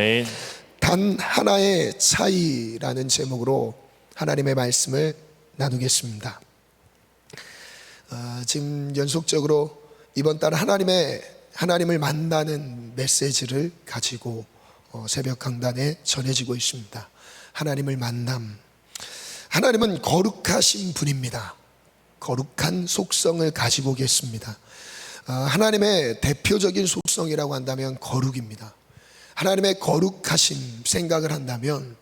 네. 단 하나의 차이라는 제목으로 하나님의 말씀을 나누겠습니다. 지금 연속적으로 이번 달 하나님을 만나는 메시지를 가지고 새벽 강단에 전해지고 있습니다. 하나님을 만남. 하나님은 거룩하신 분입니다. 거룩한 속성을 가지고 계십니다. 하나님의 대표적인 속성이라고 한다면 거룩입니다. 하나님의 거룩하심 생각을 한다면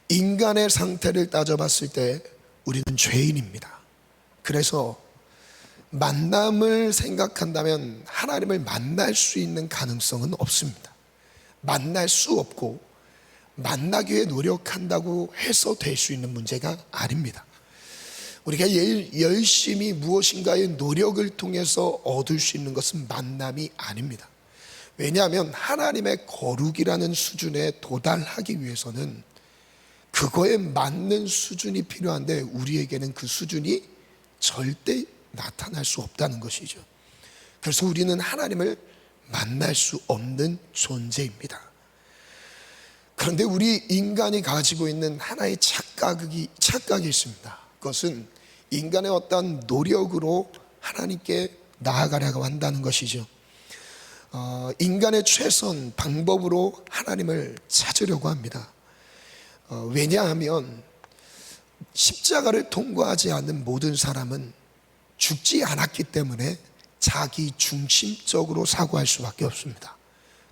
인간의 상태를 따져봤을 때 우리는 죄인입니다. 그래서 만남을 생각한다면 하나님을 만날 수 있는 가능성은 없습니다. 만날 수 없고 만나기 위해 노력한다고 해서 될 수 있는 문제가 아닙니다. 우리가 열심히 무엇인가의 노력을 통해서 얻을 수 있는 것은 만남이 아닙니다. 왜냐하면 하나님의 거룩이라는 수준에 도달하기 위해서는 그거에 맞는 수준이 필요한데 우리에게는 그 수준이 절대 나타날 수 없다는 것이죠. 그래서 우리는 하나님을 만날 수 없는 존재입니다. 그런데 우리 인간이 가지고 있는 하나의 착각이 있습니다. 그것은 인간의 어떤 노력으로 하나님께 나아가려고 한다는 것이죠. 인간의 최선 방법으로 하나님을 찾으려고 합니다. 왜냐하면 십자가를 통과하지 않는 모든 사람은 죽지 않았기 때문에 자기 중심적으로 사고할 수밖에 없습니다.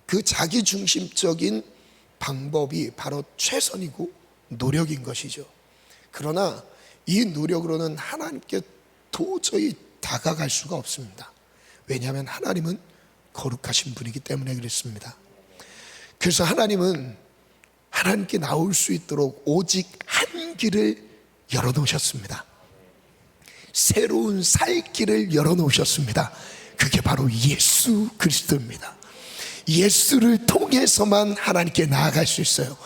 그 자기 중심적인 방법이 바로 최선이고 노력인 것이죠. 그러나 이 노력으로는 하나님께 도저히 다가갈 수가 없습니다. 왜냐하면 하나님은 거룩하신 분이기 때문에 그렇습니다. 그래서 하나님은 하나님께 나올 수 있도록 오직 한 길을 열어놓으셨습니다. 새로운 살 길을 열어놓으셨습니다. 그게 바로 예수 그리스도입니다. 예수를 통해서만 하나님께 나아갈 수 있어요.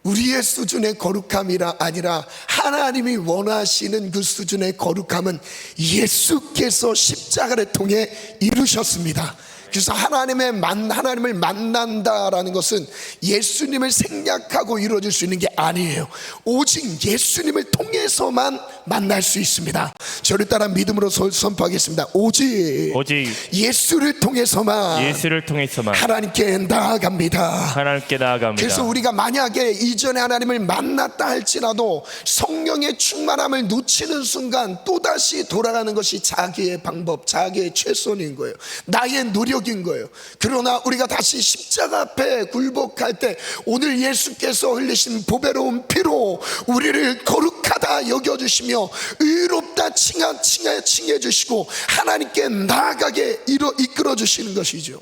우리의 수준의 거룩함이라 아니라 하나님이 원하시는 그 수준의 거룩함은 예수께서 십자가를 통해 이루셨습니다. 그래서 하나님을 만난다라는 것은 예수님을 생략하고 이루어질 수 있는 게 아니에요. 오직 예수님을 통해서만 만날 수 있습니다. 저를 따라 믿음으로 선포하겠습니다. 오직 예수를 통해서만 하나님께 나아갑니다. 그래서 우리가 만약에 이전에 하나님을 만났다 할지라도 성령의 충만함을 놓치는 순간 또다시 돌아가는 것이 자기의 방법, 자기의 최선인 거예요. 나의 노력인 거예요. 그러나 우리가 다시 십자가 앞에 굴복할 때 오늘 예수께서 흘리신 보배로운 피로 우리를 거룩하다 여겨주시며 의롭다 칭해주시고 하나님께 나아가게 이끌어주시는 것이죠.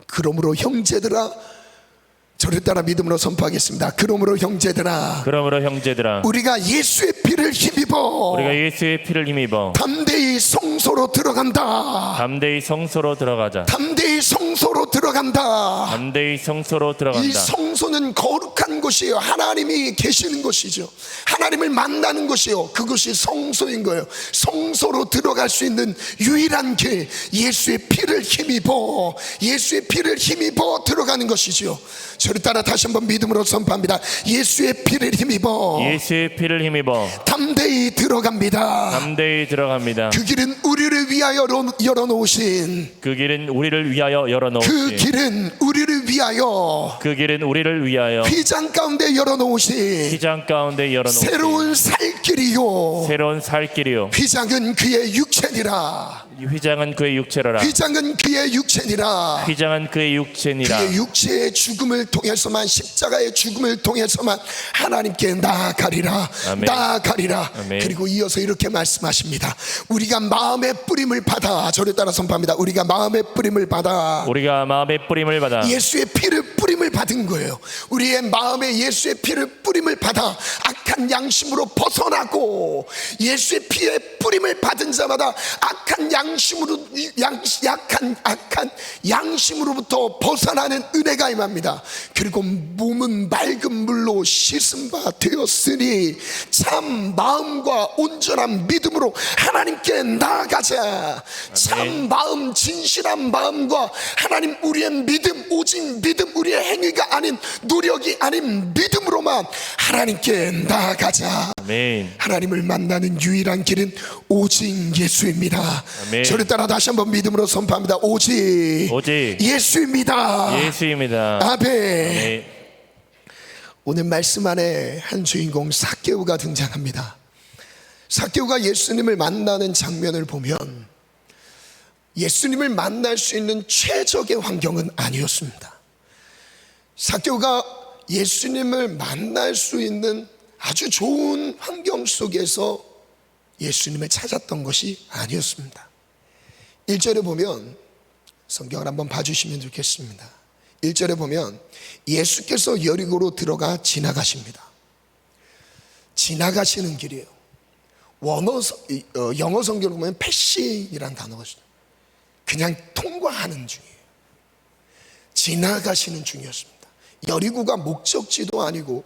그러므로 형제들아, 저를 따라 믿음으로 선포하겠습니다. 그러므로 형제들아, 우리가 예수의 피를 힘입어 담대히 성소로 들어간다. 담대히 성소로 들어간다. 이 성소는 거룩한 곳이에요. 하나님이 계시는 곳이죠. 하나님을 만나는 곳이요, 그것이 성소인 거예요. 성소로 들어갈 수 있는 유일한 길, 예수의 피를 힘입어 들어가는 것이죠. 저를 따라 다시 한번 믿음으로 선포합니다. 예수의 피를 힘입어 담대히 들어갑니다. 그 길은 우리를 위하여 열어놓으신 그 길은 우리를 위하여 휘장 가운데 열어놓으신 새로운 살 길이요. 휘장은 그의 육체니라. 그의 육체의 죽음을 통해서만, 십자가의 죽음을 통해서만 하나님께 나아가리라. 아멘. 그리고 이어서 이렇게 말씀하십니다. 우리가 마음의 뿌림을 받아, 저를 따라 선포합니다. 우리가 마음의 뿌림을 받아 예수의 피를 뿌림을 받은 거예요. 우리의 마음에 예수의 피를 뿌림을 받아 아까 악한 양심으로 벗어나고 예수의 피에 뿌림을 받은 자마다 악한 양심으로부터 벗어나는 은혜가 임합니다. 그리고 몸은 맑은 물로 씻은 바 되었으니 참 마음과 온전한 믿음으로 하나님께 나아가자. 참 마음, 진실한 마음과 하나님, 우리의 믿음, 오직 믿음, 우리의 행위가 아닌, 노력이 아닌 믿음으로만 하나님께 나아가자. 아멘. 하나님을 만나는 유일한 길은 오직 예수입니다. 아멘. 저를 따라 다시 한번 믿음으로 선포합니다. 오직 예수입니다. 예수입니다. 아멘. 아멘. 오늘 말씀 안에 한 주인공 삭개오가 등장합니다. 삭개오가 예수님을 만나는 장면을 보면 예수님을 만날 수 있는 최적의 환경은 아니었습니다. 삭개오가 예수님을 만날 수 있는 아주 좋은 환경 속에서 예수님을 찾았던 것이 아니었습니다. 1절에 보면, 성경을 한번 봐주시면 좋겠습니다. 1절에 보면 예수께서 여리고로 들어가 지나가십니다. 지나가시는 길이에요. 영어 성경을 보면 패싱이라는 단어가 있어요. 그냥 통과하는 중이에요. 지나가시는 중이었습니다. 여리고가 목적지도 아니고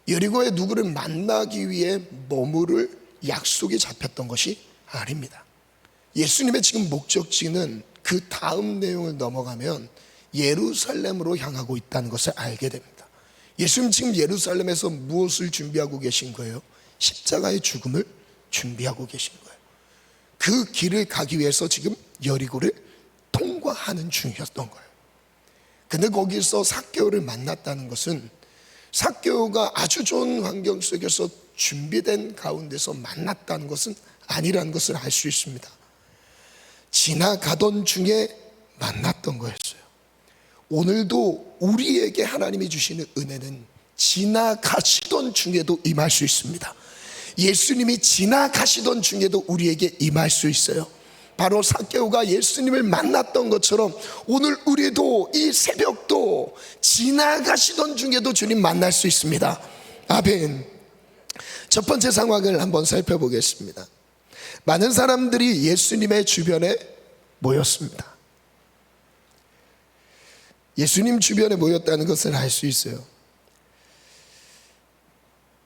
여리고에 누구를 만나기 위해 머무를 약속이 잡혔던 것이 아닙니다. 예수님의 지금 목적지는 그 다음 내용을 넘어가면 예루살렘으로 향하고 있다는 것을 알게 됩니다. 예수님 지금 예루살렘에서 무엇을 준비하고 계신 거예요? 십자가의 죽음을 준비하고 계신 거예요. 그 길을 가기 위해서 지금 여리고를 통과하는 중이었던 거예요. 근데 거기서 삭개오를 만났다는 것은 삭개오가 아주 좋은 환경 속에서 준비된 가운데서 만났다는 것은 아니라는 것을 알 수 있습니다. 지나가던 중에 만났던 거였어요. 오늘도 우리에게 하나님이 주시는 은혜는 지나가시던 중에도 임할 수 있습니다. 예수님이 지나가시던 중에도 우리에게 임할 수 있어요. 바로 삭개오가 예수님을 만났던 것처럼 오늘 우리도 이 새벽도 지나가시던 중에도 주님 만날 수 있습니다. 아멘. 첫 번째 상황을 한번 살펴보겠습니다. 많은 사람들이 예수님의 주변에 모였습니다. 예수님 주변에 모였다는 것을 알 수 있어요.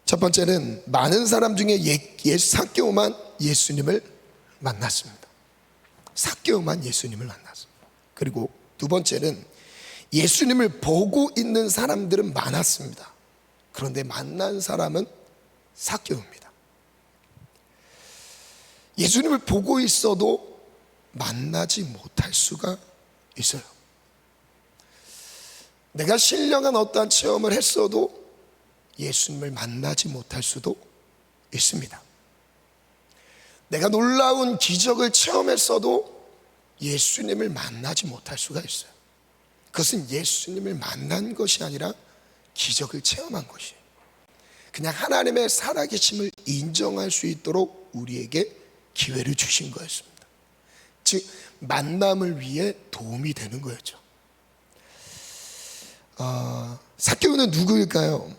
첫 번째는 많은 사람 중에 삭개오만 예수님을 만났습니다. 삭개오만 예수님을 만났습니다. 그리고 두 번째는 예수님을 보고 있는 사람들은 많았습니다. 그런데 만난 사람은 삭개오입니다. 예수님을 보고 있어도 만나지 못할 수가 있어요. 내가 신령한 어떠한 체험을 했어도 예수님을 만나지 못할 수도 있습니다. 내가 놀라운 기적을 체험했어도 예수님을 만나지 못할 수가 있어요. 그것은 예수님을 만난 것이 아니라 기적을 체험한 것이에요. 그냥 하나님의 살아계심을 인정할 수 있도록 우리에게 기회를 주신 거였습니다. 즉 만남을 위해 도움이 되는 거였죠. 삭개오는 누구일까요?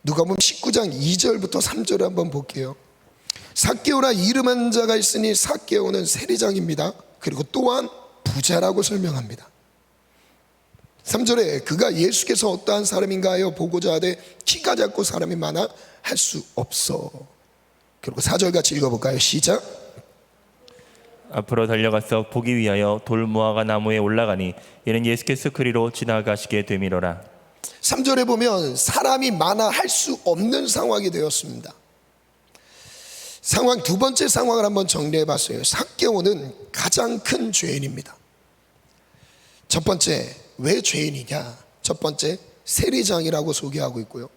누가복음 19장 2절부터 3절을 한번 볼게요. 삭개오라 이름한 자가 있으니 삭개오는 세리장입니다. 그리고 또한 부자라고 설명합니다. 3절에 그가 예수께서 어떠한 사람인가 하여 보고자 하되 키가 작고 사람이 많아 할 수 없어. 그리고 4절 같이 읽어볼까요? 시작. 앞으로 달려가서 보기 위하여 돌무화과 나무에 올라가니 이는 예수께서 그리로 지나가시게 되미로라. 3절에 보면 사람이 많아 할 수 없는 상황이 되었습니다. 두 번째 상황을 한번 정리해 봤어요. 삭개오는 가장 큰 죄인입니다. 첫 번째, 왜 죄인이냐? 첫 번째, 세리장이라고 소개하고 있고요,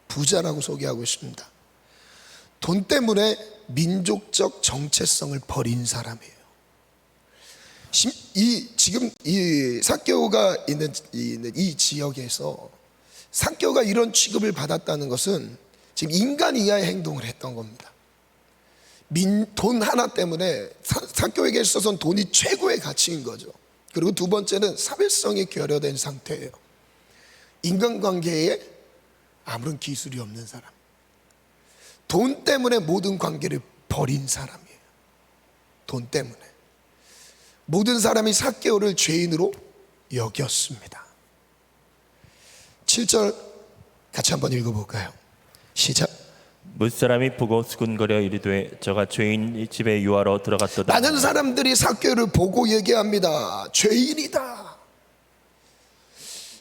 부자라고 소개하고 있습니다. 돈 때문에 민족적 정체성을 버린 사람이에요. 지금 이 삭개오가 있는 이 지역에서 삭개오가 이런 취급을 받았다는 것은 지금 인간 이하의 행동을 했던 겁니다. 돈 하나 때문에 삭개오에게 있어서는 돈이 최고의 가치인 거죠. 그리고 두 번째는 사회성이 결여된 상태예요. 인간관계에 아무런 기술이 없는 사람. 돈 때문에 모든 관계를 버린 사람이에요. 돈 때문에 모든 사람이 삭개오를 죄인으로 여겼습니다. 7절 같이 한번 읽어볼까요? 시작. 무사람이 보고 수군거려 이르되 저가 죄인 집에 유하러 들어갔도다. 많은 사람들이 삭개오를 보고 얘기합니다. 죄인이다.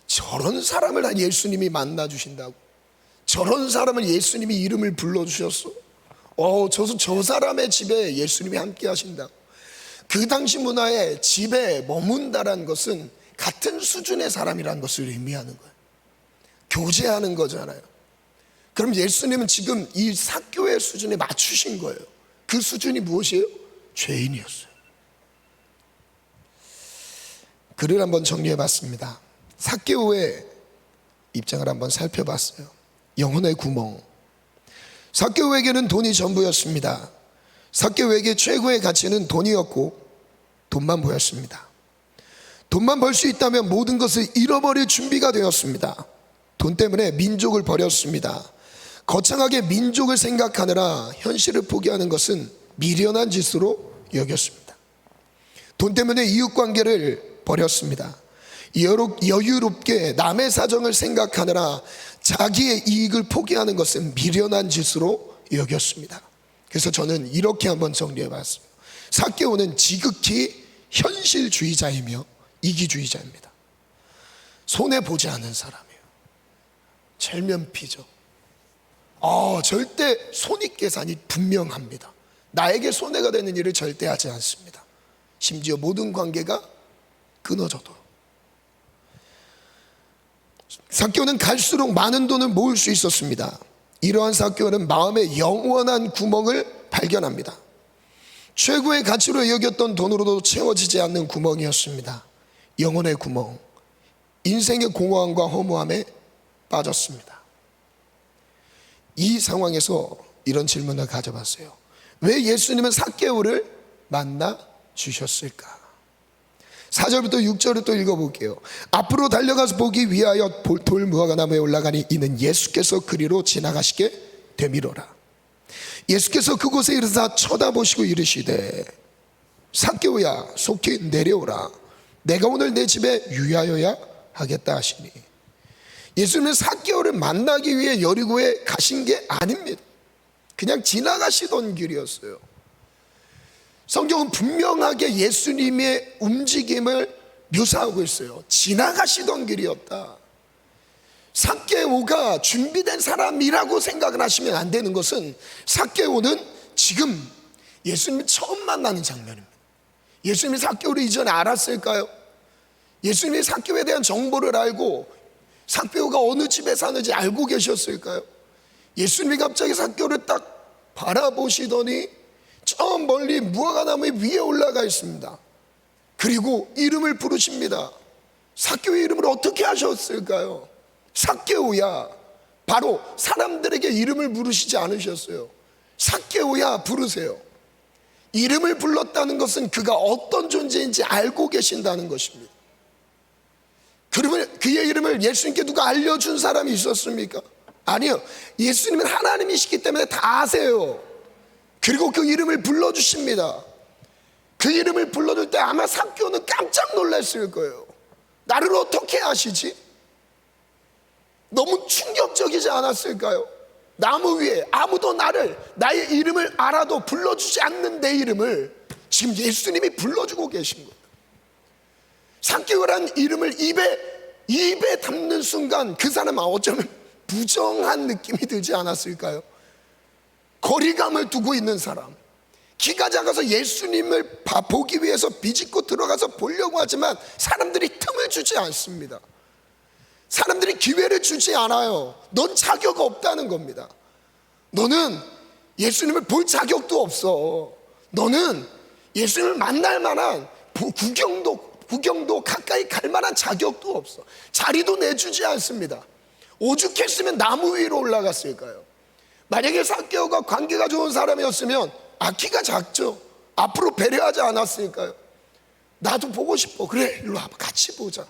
저런 사람을 예수님이 만나주신다고, 저런 사람을 예수님이 이름을 불러주셨어. 저 사람의 집에 예수님이 함께 하신다. 그 당시 문화에 집에 머문다라는 것은 같은 수준의 사람이라는 것을 의미하는 거예요. 교제하는 거잖아요. 그럼 예수님은 지금 이 삭개오의 수준에 맞추신 거예요. 그 수준이 무엇이에요? 죄인이었어요. 글을 한번 정리해 봤습니다. 삭개오의 입장을 한번 살펴봤어요. 영혼의 구멍. 삭개오에게는 돈이 전부였습니다. 삭개오에게 최고의 가치는 돈이었고 돈만 보였습니다. 돈만 벌 수 있다면 모든 것을 잃어버릴 준비가 되었습니다. 돈 때문에 민족을 버렸습니다. 거창하게 민족을 생각하느라 현실을 포기하는 것은 미련한 짓으로 여겼습니다. 돈 때문에 이웃관계를 버렸습니다. 여유롭게 남의 사정을 생각하느라 자기의 이익을 포기하는 것은 미련한 짓으로 여겼습니다. 그래서 저는 이렇게 한번 정리해 봤습니다. 삭개오는 지극히 현실주의자이며 이기주의자입니다. 손해보지 않은 사람이에요. 철면피죠. 절대 손익계산이 분명합니다. 나에게 손해가 되는 일을 절대 하지 않습니다. 심지어 모든 관계가 끊어져도. 삭개오는 갈수록 많은 돈을 모을 수 있었습니다. 이러한 삭개오는 마음의 영원한 구멍을 발견합니다. 최고의 가치로 여겼던 돈으로도 채워지지 않는 구멍이었습니다. 영혼의 구멍, 인생의 공허함과 허무함에 빠졌습니다. 이 상황에서 이런 질문을 가져봤어요. 왜 예수님은 삭개오를 만나 주셨을까? 4절부터 6절을 또 읽어볼게요. 앞으로 달려가서 보기 위하여 돌무화과 나무에 올라가니 이는 예수께서 그리로 지나가시게 되미로라. 예수께서 그곳에 이르사 쳐다보시고 이르시되 삭개오야 속히 내려오라. 내가 오늘 내 집에 유하여야 하겠다 하시니, 예수님은 삭개오를 만나기 위해 여리고에 가신 게 아닙니다. 그냥 지나가시던 길이었어요. 성경은 분명하게 예수님의 움직임을 묘사하고 있어요. 지나가시던 길이었다. 삭개오가 준비된 사람이라고 생각을 하시면 안 되는 것은, 삭개오는 지금 예수님을 처음 만나는 장면입니다. 예수님이 삭개오를 이전에 알았을까요? 예수님이 삭개오에 대한 정보를 알고 삭개오가 어느 집에 사는지 알고 계셨을까요? 예수님이 갑자기 삭개오를 딱 바라보시더니 저 멀리 무화과 나무 위에 올라가 있습니다. 그리고 이름을 부르십니다. 삭개오의 이름을 어떻게 하셨을까요? 삭개오야. 바로 사람들에게 이름을 부르시지 않으셨어요. 삭개오야 부르세요. 이름을 불렀다는 것은 그가 어떤 존재인지 알고 계신다는 것입니다. 그러면 그의 이름을 예수님께 누가 알려준 사람이 있었습니까? 아니요. 예수님은 하나님이시기 때문에 다 아세요. 그리고 그 이름을 불러주십니다. 그 이름을 불러줄 때 아마 삭개오는 깜짝 놀랐을 거예요. 나를 어떻게 아시지? 너무 충격적이지 않았을까요? 나무 위에 아무도 나의 이름을 알아도 불러주지 않는 내 이름을 지금 예수님이 불러주고 계신 거예요. 삭개오라는 이름을 입에 담는 순간 그 사람은 어쩌면 부정한 느낌이 들지 않았을까요? 거리감을 두고 있는 사람, 키가 작아서 예수님을 보기 위해서 비집고 들어가서 보려고 하지만 사람들이 틈을 주지 않습니다. 사람들이 기회를 주지 않아요. 넌 자격 없다는 겁니다. 너는 예수님을 볼 자격도 없어. 너는 예수님을 만날 만한 구경도 가까이 갈 만한 자격도 없어. 자리도 내주지 않습니다. 오죽했으면 나무 위로 올라갔을까요? 만약에 삭개오가 관계가 좋은 사람이었으면 키가 작죠. 앞으로 배려하지 않았을까요? 나도 보고 싶어. 그래, 일로 와봐, 같이 보자.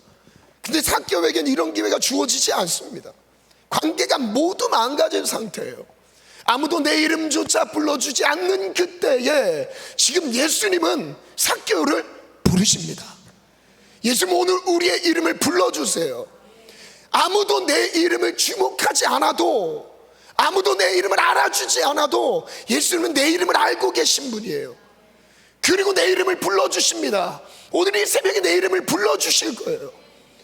근데 삭개오에게는 이런 기회가 주어지지 않습니다. 관계가 모두 망가진 상태예요. 아무도 내 이름조차 불러주지 않는 그때에 지금 예수님은 삭개오를 부르십니다. 예수님, 오늘 우리의 이름을 불러주세요. 아무도 내 이름을 주목하지 않아도, 아무도 내 이름을 알아주지 않아도 예수님은 내 이름을 알고 계신 분이에요. 그리고 내 이름을 불러주십니다. 오늘 이 새벽에 내 이름을 불러주실 거예요.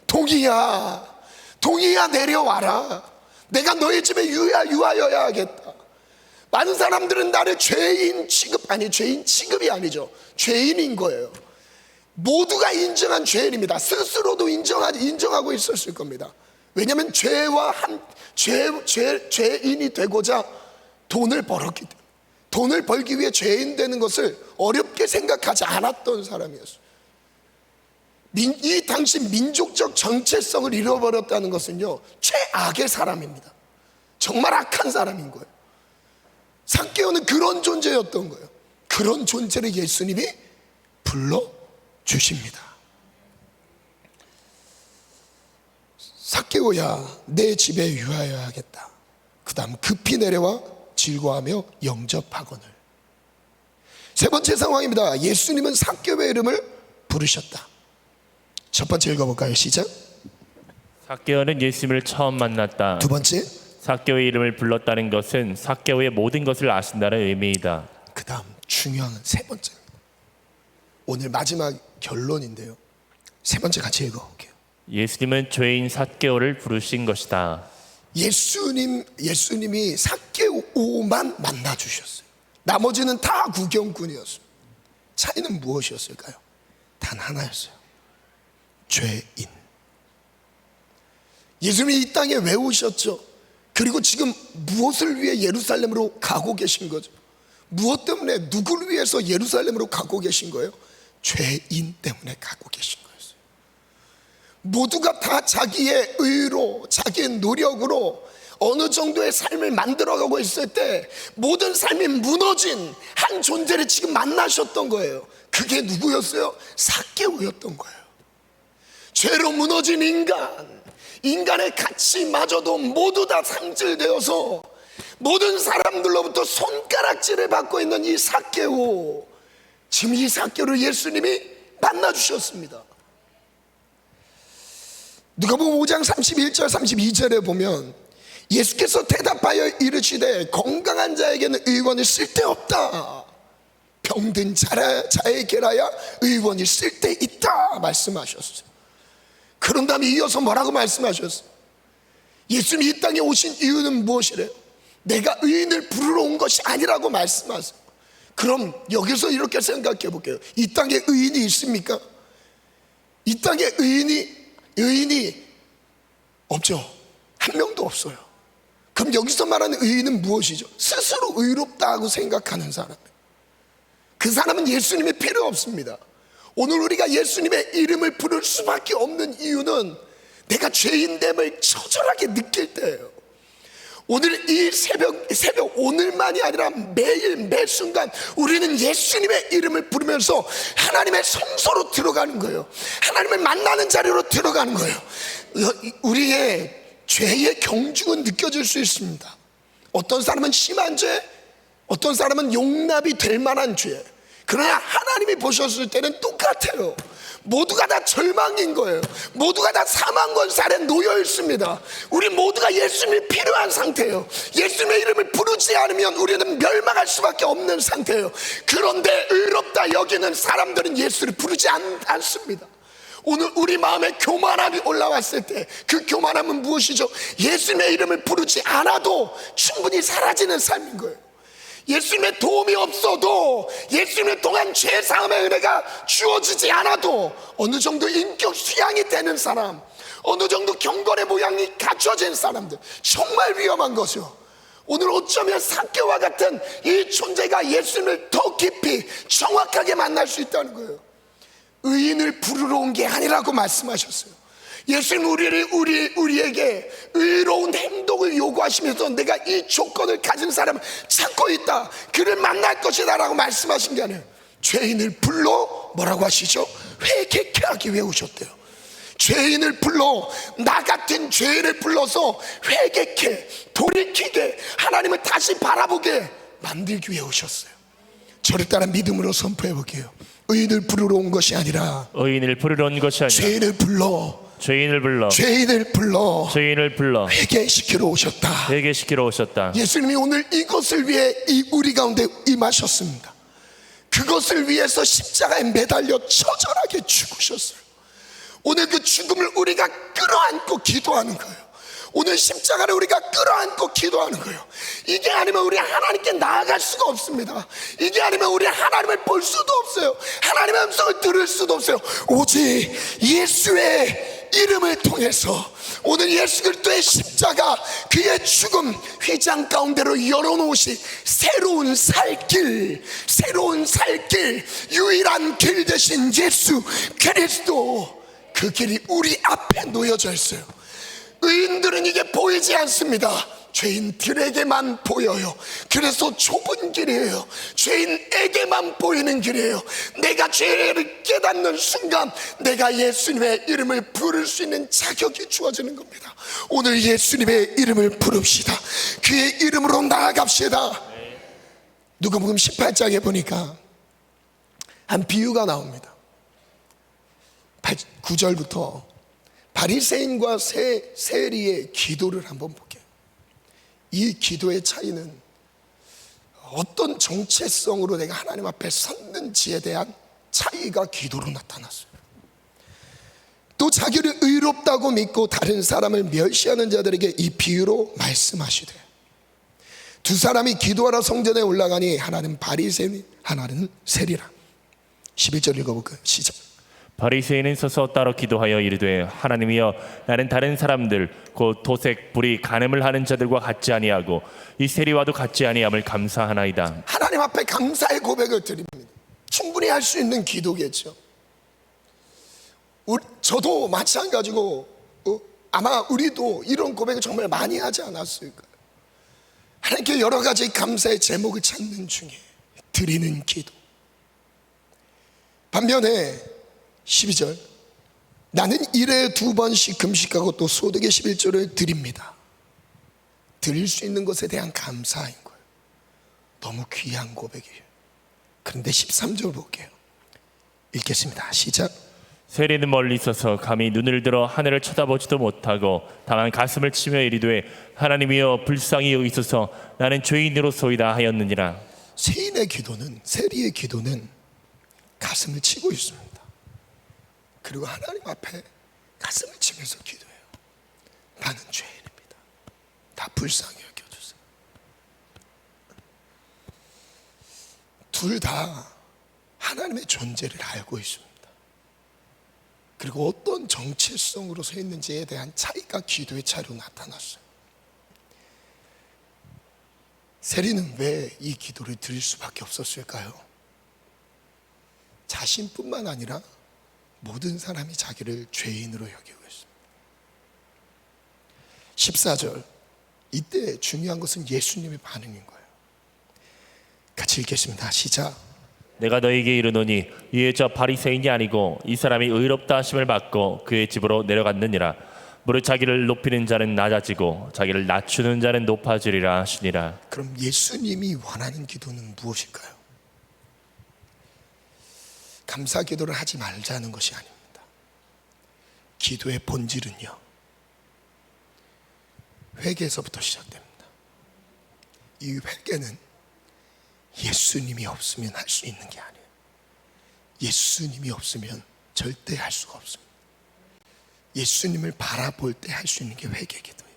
동이야, 동이야, 내려와라. 내가 너의 집에 유하여야 하겠다. 많은 사람들은 나를 죄인 취급이 아니죠. 죄인인 거예요. 모두가 인정한 죄인입니다. 스스로도 인정하고 있었을 겁니다. 왜냐하면 죄인이 되고자 돈을 벌었기 때문에, 돈을 벌기 위해 죄인 되는 것을 어렵게 생각하지 않았던 사람이었어요. 이 당시 민족적 정체성을 잃어버렸다는 것은요, 최악의 사람입니다. 정말 악한 사람인 거예요. 삭개오는 그런 존재였던 거예요. 그런 존재를 예수님이 불러주십니다. 삭개오야, 내 집에 유하여야겠다. 그 다음 급히 내려와 즐거워하며 영접하거늘. 세 번째 상황입니다. 예수님은 삭개오의 이름을 부르셨다. 첫 번째 읽어볼까요? 시작. 삭개오는 예수님을 처음 만났다. 두 번째, 삭개오의 이름을 불렀다는 것은 삭개오의 모든 것을 아신다는 의미이다. 그 다음 중요한 세 번째입니다. 오늘 마지막 결론인데요, 세 번째 같이 읽어볼게요. 예수님은 죄인 삭개오를 부르신 것이다. 예수님이 삭개오만 만나주셨어요. 나머지는 다 구경꾼이었어요. 차이는 무엇이었을까요? 단 하나였어요. 죄인. 예수님이 이 땅에 왜 오셨죠? 그리고 지금 무엇을 위해 예루살렘으로 가고 계신 거죠? 무엇 때문에, 누구를 위해서 예루살렘으로 가고 계신 거예요? 죄인 때문에 가고 계신 거였어요. 모두가 다 자기의 의로, 자기의 노력으로 어느 정도의 삶을 만들어가고 있을 때 모든 삶이 무너진 한 존재를 지금 만나셨던 거예요. 그게 누구였어요? 삭개오였던 거예요. 죄로 무너진 인간의 가치마저도 모두 다 상실되어서 모든 사람들로부터 손가락질을 받고 있는 이 삭개오, 지금 이 삭개오를 예수님이 만나주셨습니다. 누가복음 5장 31절 32절에 보면 예수께서 대답하여 이르시되 건강한 자에게는 의원이 쓸데없다, 병든 자에게라야 의원이 쓸데있다 말씀하셨어요. 그런 다음에 이어서 뭐라고 말씀하셨어요? 예수님이 이 땅에 오신 이유는 무엇이래요? 내가 의인을 부르러 온 것이 아니라고 말씀하세요. 그럼 여기서 이렇게 생각해 볼게요. 이 땅에 의인이 있습니까? 이 땅에 의인이 없죠. 한 명도 없어요. 그럼 여기서 말하는 의인은 무엇이죠? 스스로 의롭다고 생각하는 사람. 그 사람은 예수님의 필요 없습니다. 오늘 우리가 예수님의 이름을 부를 수밖에 없는 이유는 내가 죄인됨을 처절하게 느낄 때예요. 오늘 이 새벽 오늘만이 아니라 매일 매 순간 우리는 예수님의 이름을 부르면서 하나님의 성소로 들어가는 거예요. 하나님을 만나는 자리로 들어가는 거예요. 우리의 죄의 경중은 느껴질 수 있습니다. 어떤 사람은 심한 죄, 어떤 사람은 용납이 될 만한 죄. 그러나 하나님이 보셨을 때는 똑같아요. 모두가 다 절망인 거예요. 모두가 다 사망 권살에 놓여 있습니다. 우리 모두가 예수님이 필요한 상태예요. 예수님의 이름을 부르지 않으면 우리는 멸망할 수밖에 없는 상태예요. 그런데 의롭다 여기는 사람들은 예수를 부르지 않습니다. 오늘 우리 마음에 교만함이 올라왔을 때 그 교만함은 무엇이죠? 예수님의 이름을 부르지 않아도 충분히 사라지는 삶인 거예요. 예수님의 도움이 없어도, 예수님을 통한 죄사함의 은혜가 주어지지 않아도 어느 정도 인격 수양이 되는 사람, 어느 정도 경건의 모양이 갖춰진 사람들, 정말 위험한 거죠. 오늘 어쩌면 삭개오와 같은 이 존재가 예수님을 더 깊이 정확하게 만날 수 있다는 거예요. 의인을 부르러 온 게 아니라고 말씀하셨어요. 예수님 우리에게 의로운 행동을 요구하시면서 내가 이 조건을 가진 사람을 찾고 있다, 그를 만날 것이다 라고 말씀하신 게 아니에요. 죄인을 불러 뭐라고 하시죠? 회개케 하기 위해 오셨대요. 죄인을 불러, 나 같은 죄인을 불러서 회개케, 돌이키게, 하나님을 다시 바라보게 만들기 위해 오셨어요. 저를 따라 믿음으로 선포해 볼게요. 의인을 부르러 온 것이 아니라 의인을 부르러 온 것이 아니라 죄인을 불러 회개시키러 오셨다. 회개시키러 오셨다. 예수님이 오늘 이것을 위해 우리 가운데 임하셨습니다. 그것을 위해서 십자가에 매달려 처절하게 죽으셨어요. 오늘 그 죽음을 우리가 끌어안고 기도하는 거예요. 오늘 십자가를 우리가 끌어안고 기도하는 거예요. 이게 아니면 우리 하나님께 나아갈 수가 없습니다. 이게 아니면 우리 하나님을 볼 수도 없어요. 하나님의 음성을 들을 수도 없어요. 오직 예수의 이름을 통해서 오늘 예수 그리스도의 십자가, 그의 죽음, 휘장 가운데로 열어놓으신 새로운 살길, 유일한 길 되신 예수 그리스도, 그 길이 우리 앞에 놓여져 있어요. 의인들은 이게 보이지 않습니다. 죄인들에게만 보여요. 그래서 좁은 길이에요. 죄인에게만 보이는 길이에요. 내가 죄를 깨닫는 순간 내가 예수님의 이름을 부를 수 있는 자격이 주어지는 겁니다. 오늘 예수님의 이름을 부릅시다. 그의 이름으로 나아갑시다. 누가복음 18장에 보니까 한 비유가 나옵니다. 9절부터 바리새인과 세리의 기도를 한번 볼게요. 이 기도의 차이는 어떤 정체성으로 내가 하나님 앞에 섰는지에 대한 차이가 기도로 나타났어요. 또 자기를 의롭다고 믿고 다른 사람을 멸시하는 자들에게 이 비유로 말씀하시되, 두 사람이 기도하러 성전에 올라가니 하나는 바리새인, 하나는 세리라. 11절 읽어볼까요? 시작. 바리새인은 서서 따로 기도하여 이르되, 하나님이여, 나는 다른 사람들 곧 도색, 불의, 간음을 하는 자들과 같지 아니하고 이 세리와도 같지 아니함을 감사하나이다. 하나님 앞에 감사의 고백을 드립니다. 충분히 할 수 있는 기도겠죠. 저도 마찬가지고 아마 우리도 이런 고백을 정말 많이 하지 않았을까요? 하나님께 여러 가지 감사의 제목을 찾는 중에 드리는 기도. 반면에 12절, 나는 일에 2번씩 금식하고 또 소득의 11조를 드립니다. 드릴 수 있는 것에 대한 감사인 거예요. 너무 귀한 고백이에요. 그런데 13절 볼게요. 읽겠습니다. 시작. 세리는 멀리 있어서 감히 눈을 들어 하늘을 쳐다보지도 못하고 다만 가슴을 치며 이르되, 하나님이여, 불쌍히 여기소서, 나는 죄인으로소이다 하였느니라. 세인의 기도는, 세리의 기도는 가슴을 치고 있습니다. 그리고 하나님 앞에 가슴을 치면서 기도해요. 나는 죄인입니다. 다 불쌍히 여겨주세요. 둘 다 하나님의 존재를 알고 있습니다. 그리고 어떤 정체성으로 서 있는지에 대한 차이가 기도의 차이로 나타났어요. 세리는 왜 이 기도를 드릴 수밖에 없었을까요? 자신뿐만 아니라 모든 사람이 자기를 죄인으로 여기고 있습니다. 14절, 이때 중요한 것은 예수님의 반응인 거예요. 같이 읽겠습니다. 시작. 내가 너에게 이르노니 이에 저 바리새인이 아니고 이 사람이 의롭다 하심을 받고 그의 집으로 내려갔느니라. 무릇 자기를 높이는 자는 낮아지고 자기를 낮추는 자는 높아지리라 하시니라. 그럼 예수님이 원하는 기도는 무엇일까요? 감사 기도를 하지 말자는 것이 아닙니다. 기도의 본질은요, 회개에서부터 시작됩니다. 이 회개는 예수님이 없으면 할 수 있는 게 아니에요. 예수님이 없으면 절대 할 수가 없습니다. 예수님을 바라볼 때 할 수 있는 게 회개 기도예요.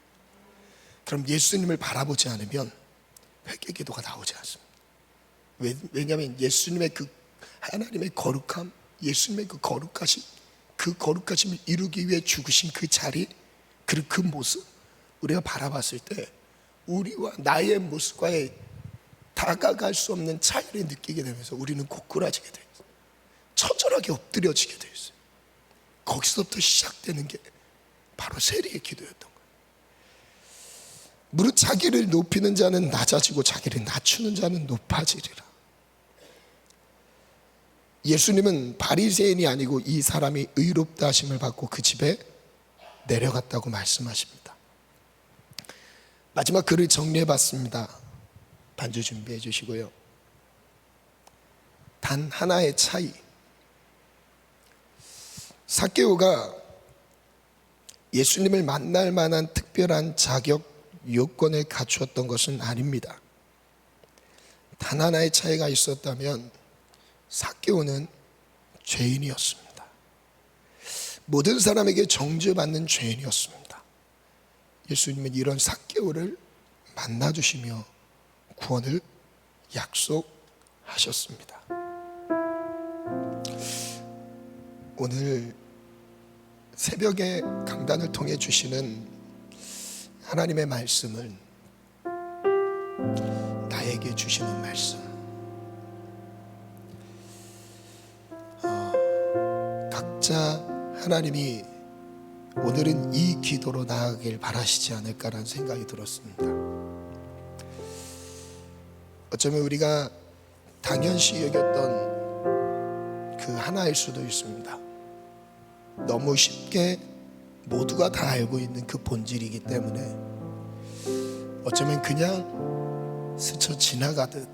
그럼 예수님을 바라보지 않으면 회개 기도가 나오지 않습니다. 왜냐하면 예수님의 그 하나님의 거룩함, 예수님의 그 거룩하심을 이루기 위해 죽으신 그 자리, 그리고 그 모습, 우리가 바라봤을 때 우리와 나의 모습과의 다가갈 수 없는 차이를 느끼게 되면서 우리는 고꾸라지게 돼요. 처절하게 엎드려지게 되어 있어요. 거기서부터 시작되는 게 바로 세리의 기도였던 거예요. 무릇 자기를 높이는 자는 낮아지고 자기를 낮추는 자는 높아지리라. 예수님은 바리새인이 아니고 이 사람이 의롭다 하심을 받고 그 집에 내려갔다고 말씀하십니다. 마지막 글을 정리해 봤습니다. 반주 준비해 주시고요. 단 하나의 차이. 삭개오가 예수님을 만날 만한 특별한 자격 요건을 갖추었던 것은 아닙니다. 단 하나의 차이가 있었다면 삭개오는 죄인이었습니다. 모든 사람에게 정죄받는 죄인이었습니다. 예수님은 이런 삭개오를 만나주시며 구원을 약속하셨습니다. 오늘 새벽에 강단을 통해 주시는 하나님의 말씀은 나에게 주시는 말씀, 각자 하나님이 오늘은 이 기도로 나아가길 바라시지 않을까라는 생각이 들었습니다. 어쩌면 우리가 당연시 여겼던 그 하나일 수도 있습니다. 너무 쉽게 모두가 다 알고 있는 그 본질이기 때문에 어쩌면 그냥 스쳐 지나가듯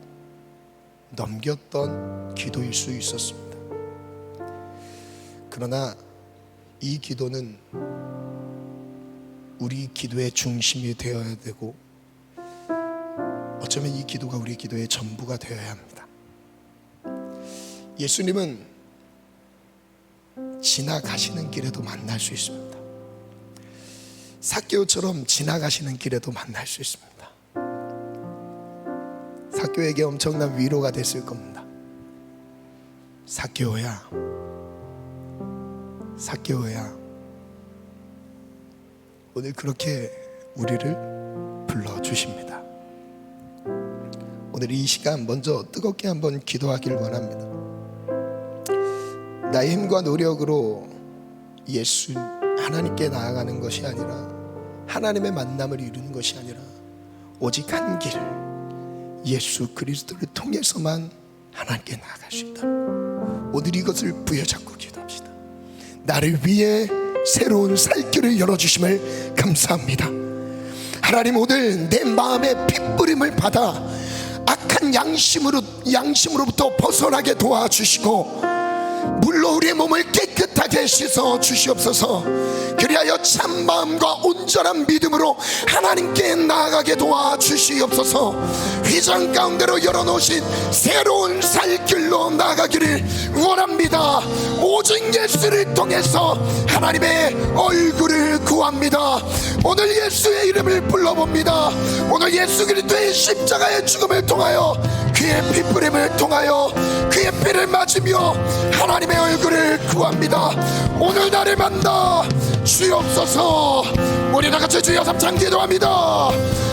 넘겼던 기도일 수 있었습니다. 그러나 이 기도는 우리 기도의 중심이 되어야 되고 어쩌면 이 기도가 우리 기도의 전부가 되어야 합니다. 예수님은 지나가시는 길에도 만날 수 있습니다. 삭개오처럼 지나가시는 길에도 만날 수 있습니다. 삭개오에게 엄청난 위로가 됐을 겁니다. 삭개오야, 삭개오야, 오늘 그렇게 우리를 불러주십니다. 오늘 이 시간 먼저 뜨겁게 한번 기도하기를 원합니다. 나의 힘과 노력으로 예수 하나님께 나아가는 것이 아니라 하나님의 만남을 이루는 것이 아니라 오직 한 길, 예수 그리스도를 통해서만 하나님께 나아갈 수 있다. 오늘 이것을 부여잡고 기도합시다. 나를 위해 새로운 살 길을 열어주심을 감사합니다. 하나님, 오늘 내 마음의 핏부림을 받아 악한 양심으로부터 벗어나게 도와주시고 물로 우리의 몸을 깨끗하게 씻어 주시옵소서. 그리하여 참마음과 온전한 믿음으로 하나님께 나아가게 도와주시옵소서. 휘장 가운데로 열어놓으신 새로운 살길로 나아가기를 원합니다. 오직 예수를 통해서 하나님의 얼굴을 구합니다. 오늘 예수의 이름을 불러봅니다. 오늘 예수 그리스도의 십자가의 죽음을 통하여 그의 핏부림을 통하여 그의 피를 맞으며 하나님의 얼굴을 구합니다. 오늘 나를 만나 주옵소서. 우리 다 같이 주여 삼창 기도합니다.